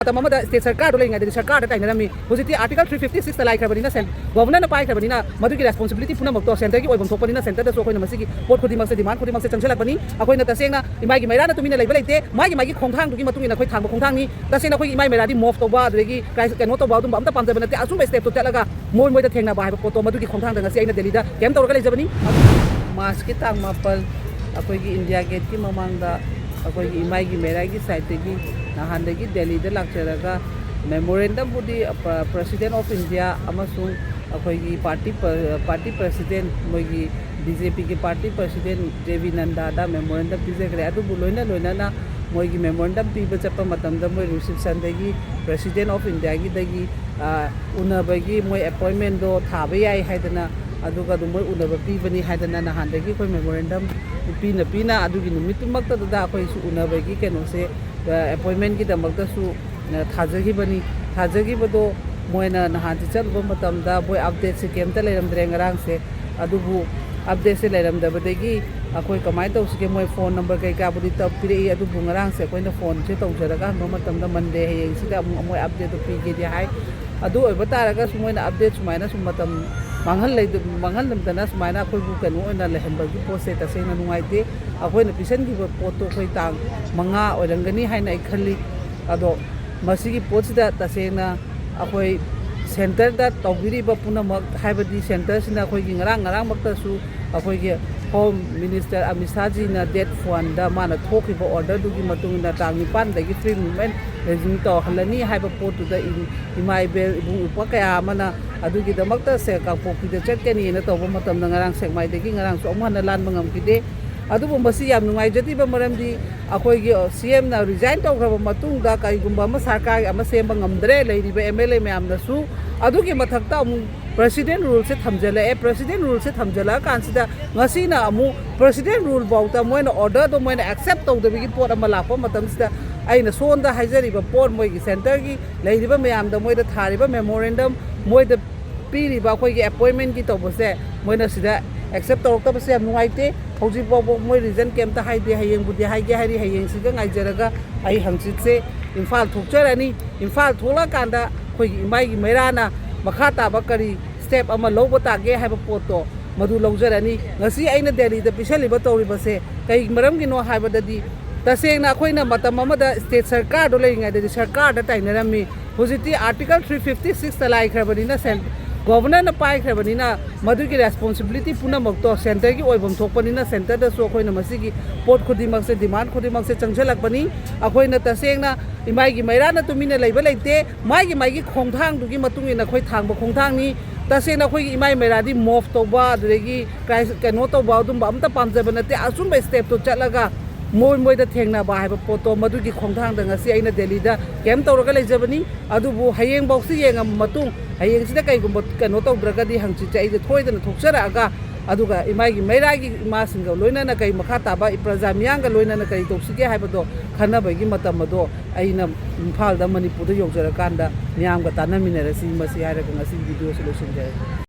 State Sarkar Sarkar Tainami, Positive Article 356 the like Carabina sent Governor Pai Carabina, Maduki responsibility Punamoto Center, Open Center, the Soko Masiki, what could he must demand, could he must Chancelapani, Aquina Tasena, Imagi Meira, tuminna leiba, Imagi khong to matung in a quick time of Khongtangi, Tasena Imagi Moft over the guys cannot about them, the Panza, as soon as step to Talaga, more with the Tena by Poto Maduki Khongtang and Sena Delida, Kento Organizabani, Maskitang Mapham, Akogi India Gate Mamanga, Akogi Imagi Meira side taking. Nahandagi Delhi the lecturer memorandum budi President of India amasung akoigi party president moigi BJP ki party president JV Nanda da memorandum pizagre adu buloina loina moigi memorandum piba chapa matam da moi reception dagi President of India gi dagi unabagi moi appointment do thabe yai haidana aduga du moi unaba pibani haidana nahandagi koi memorandum pina adugi numitumakta da koi su unabagi keno se appointment ki damakta su thajagi bani thajagi bado moina nahanti chalba matam da boy update se kemta leram drengarang se adubu update se leram da badagi akoi kamai to se moi phone number kai ka budi tap pire adu bungarang se koina phone se tawjaraga no matam da monday heyeng sida moi update to pige di hai adu oi bataraga su moina update sumaina su matam manghal lamdana sumaina akoi bu kanu oina lehenba gi post se tasena nuaite akoina pisan gi pot to khoi tang manga oirangani haina ikhalli ado masigi potsida tasena akoi center da tawbiriba punamak haibadi center sina akoi gi ngarang makta su akoi gi Home Minister Amisaji na date one da mana thokiba order dugi matung na tang nipan dagi free movement regime to halani haiba potu da imai bel ibu upakaya mana adugi damakta se ka poki da chetkani na tawba matam na ngarang sekmai dagi ngarang so amana lan mangam kide adubu masi yam nungai jati ba maramdi akoi gi CM na resign to graba matung da kai gumba ma sarkar ama semba ngamdre leiri ba MLA mayam na su adugi mathakta President rule se thamjala President rule se thamjala kansida ngasina amu President rule bauta moina order do moina accept to the bigi pot ama lakpa matam sida aina sonda haijari ba pot moi gi center gi leiriba mayam da moida thariba memorandum moida piri ba khoi gi appointment gi to bose moina sida accept to ta base nuaite hoji bo moi reason kem ta haide hayeng budi haige hari hayeng siga ngaijaraga ai hangsit se Imphal thukcharani Imphal thola kanda khoi gi Imagi Meira na Makhata bakari step ama lobo tage haiba poto madu longjarani ngasi aina Delhi da pisaliba tawriba se kai maram gi no haiba dadi tasengna khoina matam amada state sarkar do leinga da sarkar da tainarami positive article 356 the like khabani sent governor na pai khabani na madu ki responsibility punamak to center gi oibom thokpani na center da so khoina masigi pot khudimak se demand khudimak se changjalakpani akhoina tasengna Imagi Meira na tuminna leiba leite magi khongthang dugi matung ina khoi thangba khongthang ni tasena khoi Imagi Meira di move to ba degi kano to ba dum amta pamjaba nate asum ba step to chalaga moi da thengna ba haiba poto madugi khongthang da ngasi aina Delhi da kem tawraga leijabani adubu hayeng boxi yengam matung hayeng sida kai gum kano to braga di hangchi chai de thoidana thokchara aga aduga Imagi Meira gi masinga loina na kai makhata ba praja miyanga loina na kai toksige haibado khana bagi matam ado aina Imphal da Manipur da yojara kanda miyam ga tanaminarasi masi haira ga ngasi video solution jai